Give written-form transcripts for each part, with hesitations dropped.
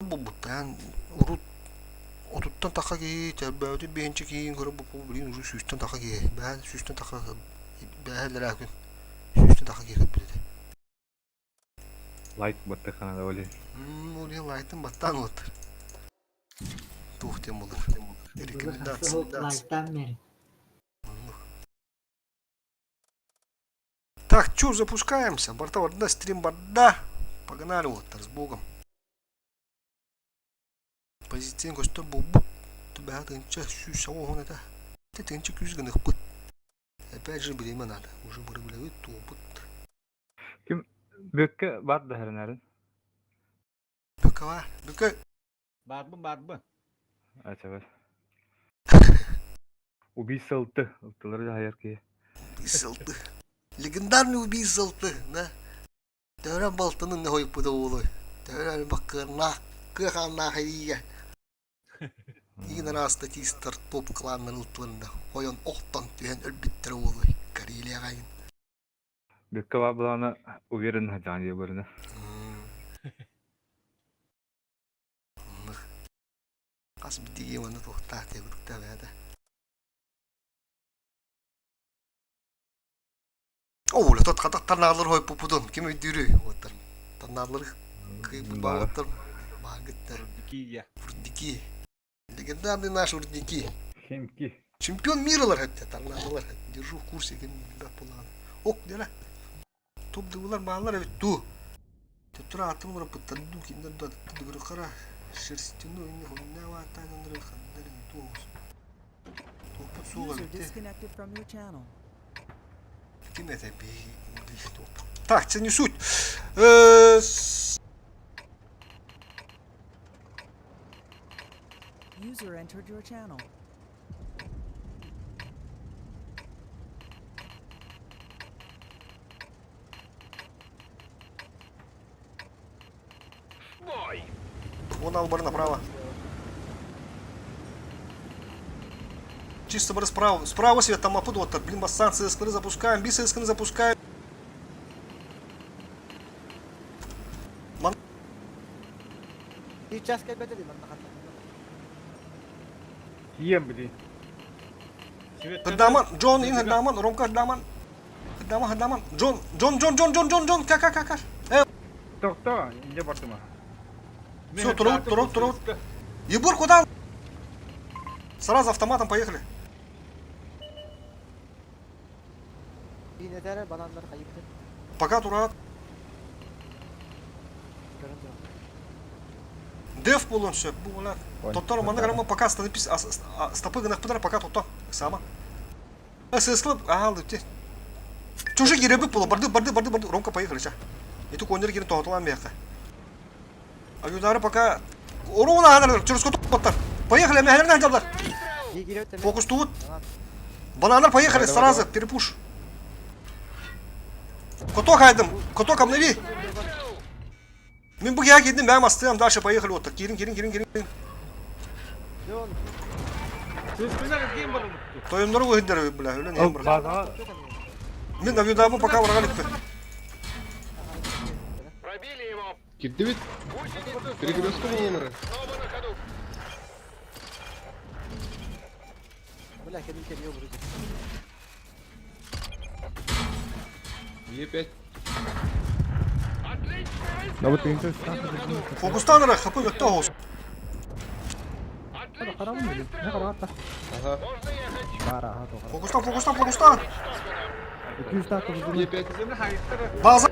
Ben urut otuttan taka gi terbiyatı birinci giyin görüp bu bilin ucu süsten taka gi ben süsten taka beheller akın süsten taka gi bildi. Light battı kanada öyle. Oraya light'ın battan otur. Tuhtem olur. Rekomendasyon. Лайктан бери. Так, чё, запускаемся. Борта борда, стрим борда. Погнали вот, с Богом. Позиция костер бубу. Тебя тынча сюса он это. Ты тынча күзгенек бут. Опять же время надо. Уже были то бут. Kim Bökke var da her nerin. Böke var. Böke. Бар mı? Açıver. Убийца ылты. Ылтылары да hayır ki. Убийцалты. Легендарный убийцалты, да? Törən baltanın ne hoyup bu da oğlu. Törən bakırna. Kıhanna hayya. Yine rastı tistar top klanın ıltlarında. Hoyan oktan tüyen ölbittir oğlu. Kariliye kayın. Bökke var bulana uverin hacan diye bölüne. Kas bir diye onu tohta tebrikte verdi. Oğlu tot katak tanarlar hoyup bu budun. Kim ödürü? Otur. Tanarlar kıyıp bağıttır. Bağıttır. Дикий. Урдики. Легендарный наш урдики. Kim ki? Чемпион мира хәтта торнадолар. Держу в курсе кем да булган. Ок дела. Топ дулар маллар бит ту. Тутра атым бер пытанду киндер да бер кара. Шерстину инде хонна ва тагындыр хандар ту. Топ суга User бит. disconnected from your channel. Ким это би топ. Так, це не суть. User entered your channel. Вон Албар направо. Чисто справа. Справа свет, там опыт вот. Блин, станции скры запускаем. Бисы скры запускаем. Bir ças kaybedildi ben bakalım. Yiyem bili. Hıddaman. John in hıddaman. Romka hıddaman. Hıddaman. John. Kar. Doktor, ince batıma. Все, турут. Егор, куда? Сразу автоматом поехали. Yine de bananları kayıptı. Пока, турат. Göründü. Деф болон все. Була. Тоттор мана грама пока становись стопы гнах пидара пока тотто. Сама. Сыслып. Ага, лыпте. Чужие гиребы поло. Барды. Ромка поехали, ча. И тут конер гирен тоталан мягко. Аюдары пока... Оруна анар, через коту поттар. Поехали, мехлерden жабдар. İyi giriyor tabii. Фокус тут. Tamam. Бананар поехали, сразу, перепуш. Коток айдым, коток обнови. Мен bu ya gittim, ben astım, дальше поехали вот так. Girin. Yol. Сөзбенен кем бар? Toyumları öldürüyor bile, öyle neyim bırak. Bazağa Ben avyodamı пока vuragan itti. Gitti bit. Перегрузка mı onları? Böyle kendi geliyor vurucu. Е5. da bu teyze Fokustan ara, kapı götte olsun. ne kadar hatta. Ага. Fokustan. 200 dakika Е5. Bazı.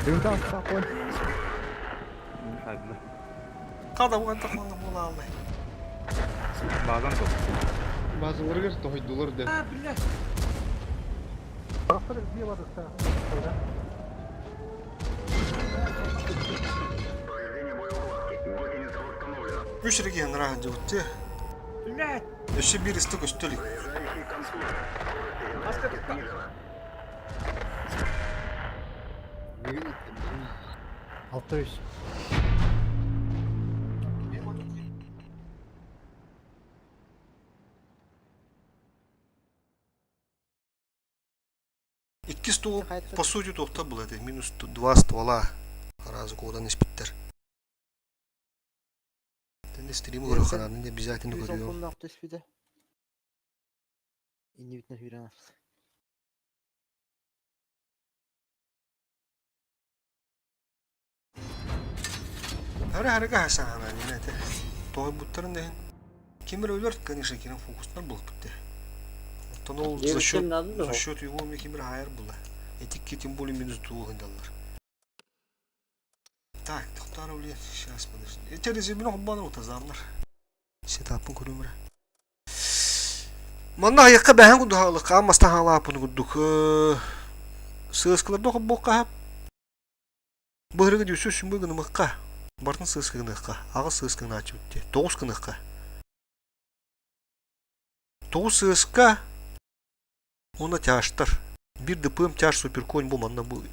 Teyze hasta koy. Kada bu kadar falan bola aldı. Bazen top. Bazı vurgar toydular de. Üç regen rahat gitti. Еще bir istek üstelik. Altta üst. İki stol по сути топта было, это минус 2 ствола. Сразу кодан испиттер. Тенде стримы көрө канадын де обязательно Yüz көрüyor. okulun aktif bir de. İndi bitmez bir an. Hara кахасана не те. Той буттарын да. Кимер өлөр, конечно, кино фокустар булып битти. Оттон ол за счет его мне кимер хайр була. Этик тем более минус 2 гандалар. Так, тоқтар өле. Сейчас подожди. Эти резюмені хоббаны утазамдар. Сетапын көрүмөр. Манда аяққа бәһән гудухалы, қамастан халапын гудук. Сыскаларда хоббоққа. Бырыгы дүйсө сүмбө гынымыққа. Бартын сыскыгыныққа. Ағы сыскыгын ачып өтте. 9 кыныққа. 9 сыска. Оны тяштар. Bir dıpım tyaş supercoin bu manda bu.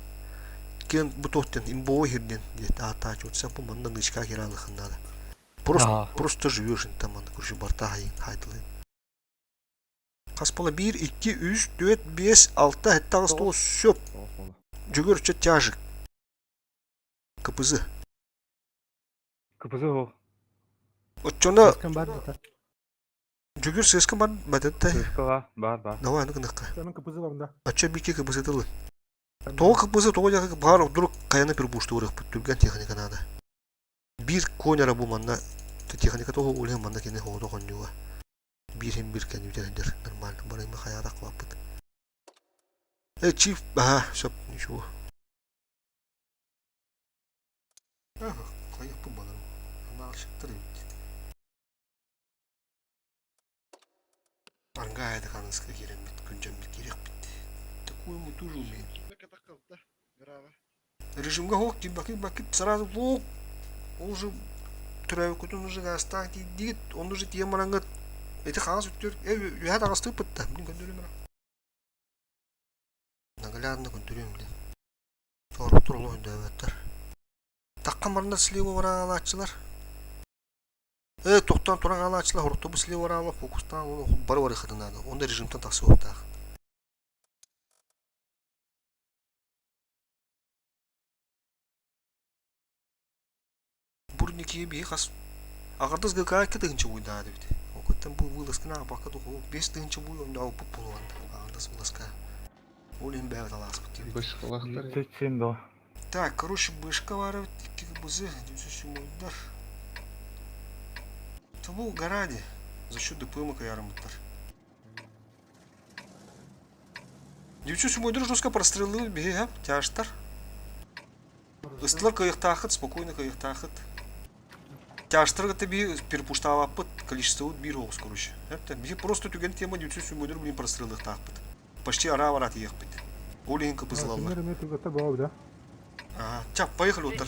Кен bu tohten имбо хирден дет ата чутса bu manda нычка киралыхында да. Просто живешь там анда күрші барта хайтлы. Қаспала 1 2 3 4 5 6 хеттагы стол сөп. Жүгөр чөт тяжык. Кыпызы. Кыпызы о. Отчона Sıkın var da. жүгөр сыскы бар бадетте. Сыскала, бар. Давай аны кыныкка. Senin kapısı var bunda. Ача бике кыпызы тылы. Тоғы кыпызы тоғы жағы бар дурук каяна пир бушту урак бүттүлгөн техника нада. Bir koynara bu manda техника тоғы улем манда кене хоодо конжуга. Bir kendi biterdir. Normal. Barayımı hayata kılapıt. Çift. Aha. Şap. Şu. Aha. Kayıp bu balım. Ama alışıktır. Аргайда каныска керем бит. Күнжем бит керек бит. Такой мы тоже умеем. Режимга хок. Бакит. Сразу лук. Он же түрәуі күтін уже гастан дейдет. Он уже темараңға эти қағаз өттер. Үйәт ағасты өпітті. Білін көндірем бара. Наглядно көндірем білін. Торып тұрылы өнді өттер. Таққан барында слева баран алатшылар. Тоқтан тұран алатшылар. Ұрықты бұл слева баран алып. Фокустан бары қыдынады. Онда режимтан тақсы өттіғ. Бурники бей қас. Ағардыз ғылға кедігінші ойдады бейді. Окыттан бұл выласкына бақыды қол. 5 дығыншы бой онда ауыпып болуанды. Ағардыз выласка. Олен бәуіт алас бітті. Бышқалақтар. Течен до. Так, короче, бышка бар бітті. Екі бұзы. Дүйсесі мойдар. Бұл гаради. За счет ДПМ-ка ярым бұттар. Дүйсесі мойдар жорстка прострелы бей, тяжтар. Истылар кайықтақыт, спокойно кайықтақыт. Тяжтырға тебе перепуштаваппыт, количество бир оғыз, короче. Бе просто түген тема дүйсесі мойдар білін прострелых тақпыт. Почти ара-варат еқпыт. Олеген капызылалар. Чап, поехали оттар.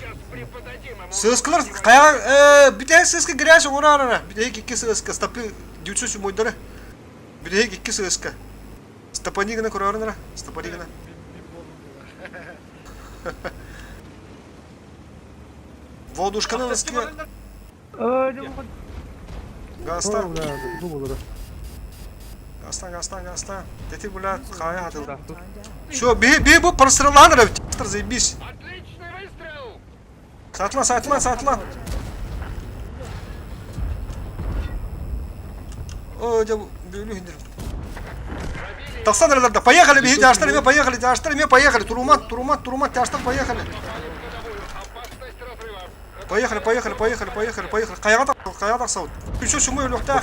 Сыскалар, қаяға, бітәй сыска грязь оңыр-ара. Бітәй кекке сыска, стапы дүйсесі мойдары. Бітәй кекке сыска. Стапанигана көрарынара, стапанигана. Водушканы ныскы. Гастан. Гастан. Тети гулят, қая хатыл. Шо, бей бұл простреланыр, т***тыр, заебись. Сатылан. О, деп, бейлу хиндерім. Тақсан әрелерді, поехали, бей, тяштар, поехали. Турумат, тяштар, поехали. Поехали. Қаяға тақсауыт. Үші сүмі өліқта.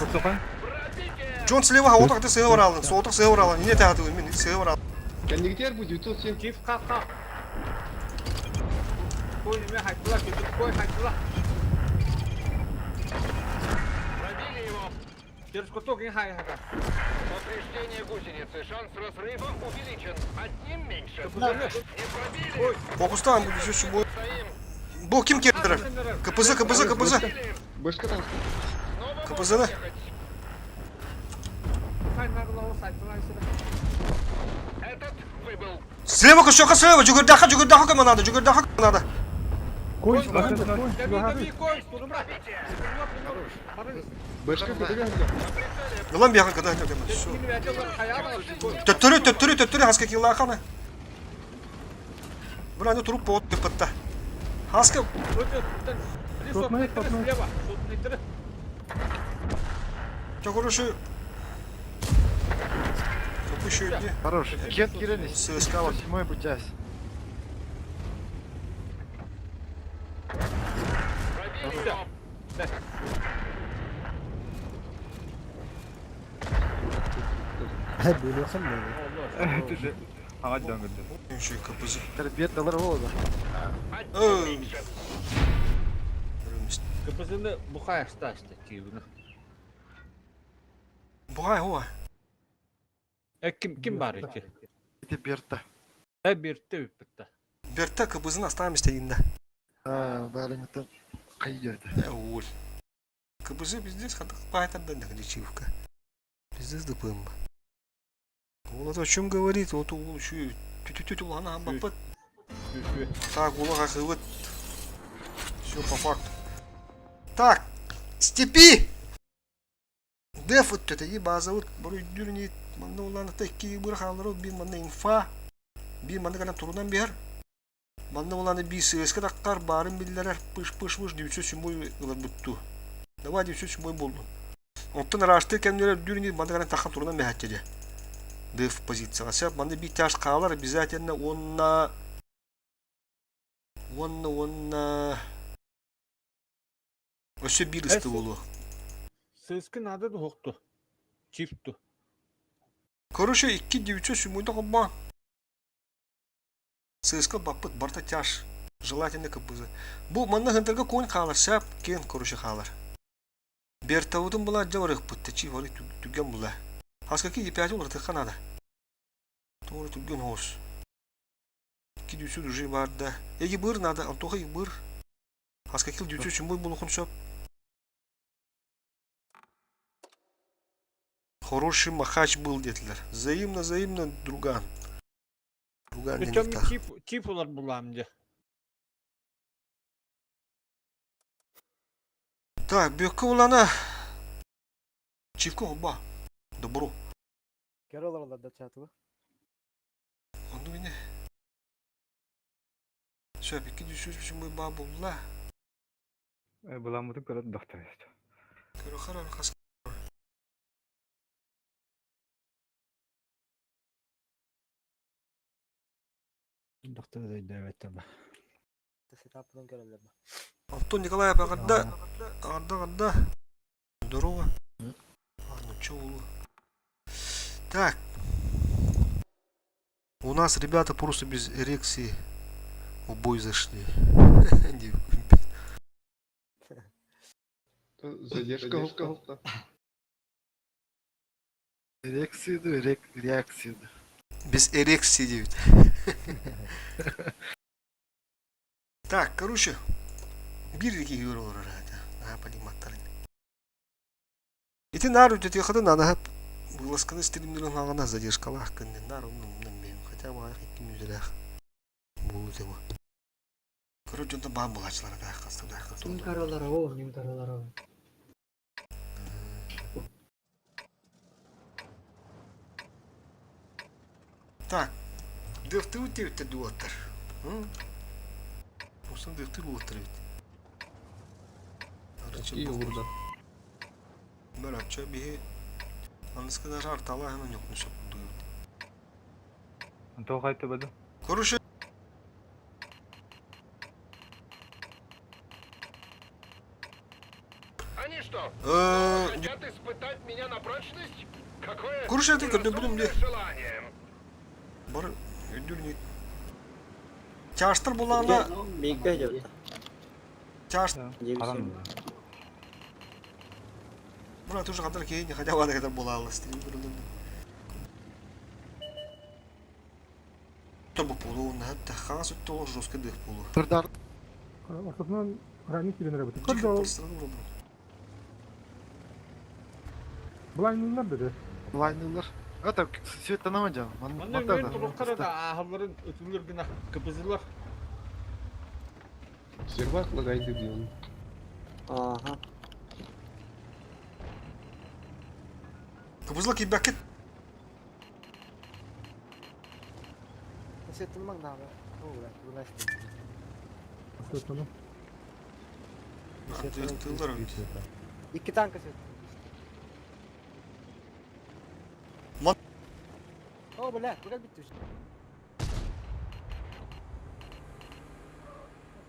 Джон слева отақты сығы баралын. Солтық сығы баралын. Не тәғаты өймен, сығы баралын. Кондиктер bu 907. Çift kalk. Koy yemeğe haytılar, götürüp koy haytılar. Пробили его. Через куток и хай. Повреждение гусеницы. Шанс разрыва увеличен. Одним меньше. Не пробили. Фокустан, бұл үші бой. Бұл кім кердірі? КПЗ. Бышқадан. КПЗ-ді. Этот выбыл. Слева көшіққа слева, жүгірдаққа кім надо. Koy. Бышқа көтіген. Ғылам бияқын қыда. Төттірі, хаска келі ақаны. Бұл әне тұрып боғыт көпітті. Хаска, Тотный, тотный. Слева. Сотный тірі. чокурушу. Kapışıyor diye. Хорош. Кен кирелись. ССК var. Седьмой путясь. Пробили его. Biliyorsun mu? Ага döngüldü. Şey kapısı. Terbiye alır oldu. Одним меньше. Капызыны бұқай асташты кейбіні. Buhay hova. Kim var iki? Gidip yırttı. Bertte öpütte. Berta kapısının hastayım istediğinde. Bağlantı kayıyordu. Ol. Kapısı bizde sadık baytardan da ключевка. Bizde здыпым. Вот о чем говорит, вот şu тю-тю-тю она бапат. Так, улага хывыт. Все по факту. Так, степи! Деф вот это и база вот борой дюрни манда уланы такие бырхалар вот бин манда инфа. Бин манда гана турунан бер. Манда уланы би сыска тактар барын биллерер пыш-пыш-пыш 900 бой ылар бутту. Давай 900 бой болду. Оттан рашты кемнелер дюрни манда гана такан турунан бехатчеде. Деф позицияга сеп манда би тяж калар обязательно онна Өсө бир ысты болу. Сыскын ады да хоқты. Чифту. Короче, 2900 сумойда кобба. Сыска баппыт барта тяж. Желательно кыбызы. Бу манна хынтырга конь калар, сап кен короче калар. Бертаудын була жаварык пытты, чи вори түгген була. Хаскаки епяти олар тыккан ада. Тоғры түгген хоос. 200 уже барда. Эги быр надо, антоха и быр. Хаскакил 900 сумой болу хон сап. Хороший махач был, детлер. Взаимно, друган. Друган не Причем так. чип олар буламды. Так, бөккі улана. Чивко оба. Добро. Gel oralarda da çatı. Onu bine. Söp 200 için bu bağ buldular. Bulamıdık kadar doktor işte. Körü karar kas. Доктор да evet tabi. Setap'dan görelim. Антон Николаев ағарда. Здорово. Ладно, чё улы. Так. У нас ребята просто без эрекции в бой зашли. Задержка oldu. Reaksiydu. Без эрекции девять. Так, короче. Бирдики юролор herhalde. Ne yapayım atların. Ити нару өте хады надо хап. Вылазканы стримдерин хагына задержкалар кынны нару мен хотя бы 2 минутлах. Бул деп. Короче, да бам булачлар да кастыда. Ним каралара о, ним каралара. Так. Дефты өте дуаттар. Осың дефты дуаттар өте. İyi burada. Böyle açıyor bir anlısı kadar artalı hemen yokmuş yapıldı. Антон қайтты бады? Короче. Они что, хотят испытать меня на прочность? Какое Короче, ты как будем где? желание? Бар ödülünü. Çağıştır bulağına. Çağıştır. Қалам. Buna тоже kadar ki не хотя бы kadar bulağına istedim. Tabu pulu, hatta хас это тоже жестко дых pulu. Kırdar. Артынан ранник келен работа. Тихо Когда пространно было. блайнлар dedi. Line'lar. Hatta Svetlana Манның мен тұрыққара да ағыларын өтілер гына кіпізілер. Servak лагайды diyorsun. Aha. Kıbrıs'la ki bakit. Setulmak ne abi? Yırtılır. İki tank ısıt. Man- Oh böyle bitti işte.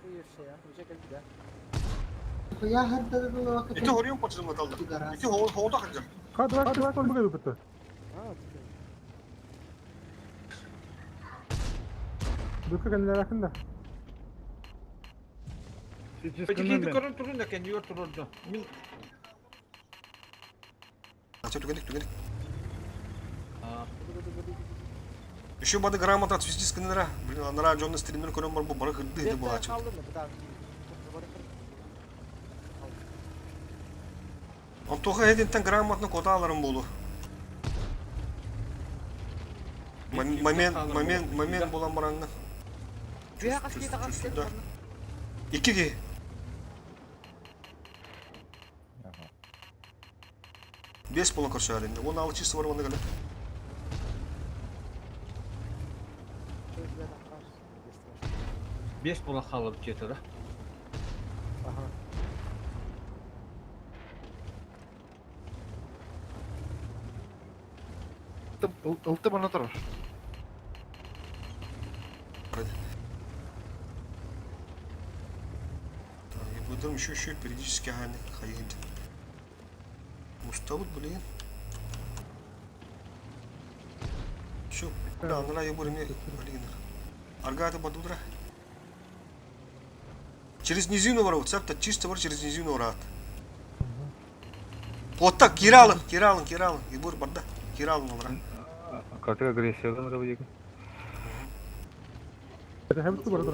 Bu şey ya. Bu şekilde de. Ya hadda da vakit. İki horiyum paçızım ataldı. İki hoğda kaçacak. Ha tutuyor. Peki kendi korun turun da kendi yor tururdu. Min Açı tükenik. Aa, Еще бады грамота отвести с кнера. Блин, а на радио стример кором бар bu bara hırdı Bir dedi bu tane açı. kaldı mı? Bir daha. Антоха единтен грамотно кота аларым болу. Момент болан бараңны. Güya kaç kişi takar Сюда. İki ki. Бес болан көрсө әлінде. Оны алы чисто бар оны кәлі. beş bola kalıp getir ha. Aha. Ылты бана тұрар. Выдам еще периодически аны хайынды. Усталык, блин. Şu, da anıla yabırım ya. Аргата бадудра. Через низину ворот, цепта чисто вор через низину ворот. Вот так, Киралын. Ибур барда. Киралын олара. Katık agresiyondan da bu yakın.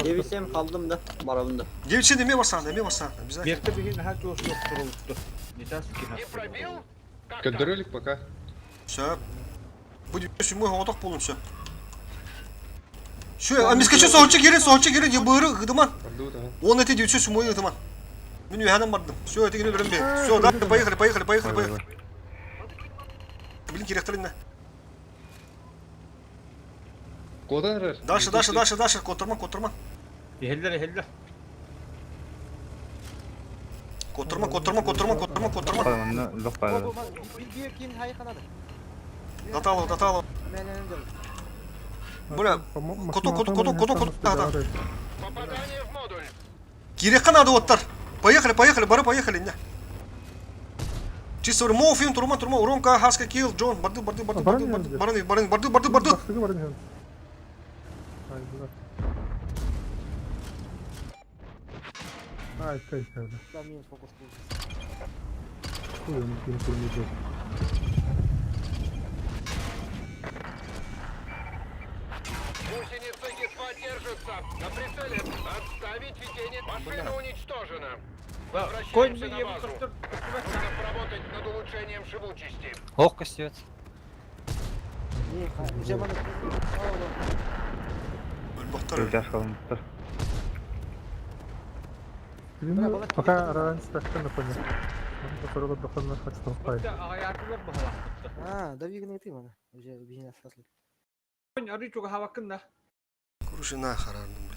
Devisem kaldım da barabında. Девичи неме басан. Обязательно. Bekte bir gün her şey yok turuldu. Yeter ki Не пробил? Как Контролик пока. Все. Будет еще мой готов полностью. Şu, амискачы соğutça girin, yabırı gıdıman. Орду, да. Он эти девчонки сумой гыдыман. Мен уяханым бардым. Все, это гine дөрөмбе. Все, да, поехали. Блин, керектерин. Кода рар. Дальше, котырма. Eheller. Котырма. Adamın lok var. Bir kim hayır kanadı. Даталов. Hemen önümde. Бля, коту. попадание в модуль? Керекка надо оттар. Поехали, не. Чисто моуфин, турма, уронка, хаска, килл, Джон, барды. Там минус фокус был. Гусеницы ГИС-2 держатся. На прицеле. Отставить ведение. Машина уничтожена. Koyun Возвращаемся bir на yere базу. tuttur. Нужно поработать над улучшением живучести. Hoş kısıyor. İyi. Уже bana. Бахтар. Yaş kalmıştır. Пока Hayatı var bu hava. Ha, da bir gün yatayım bana. Уже бизнес aslı. Koyun arıyor çok hava hakkında. Kuruşuna karardım.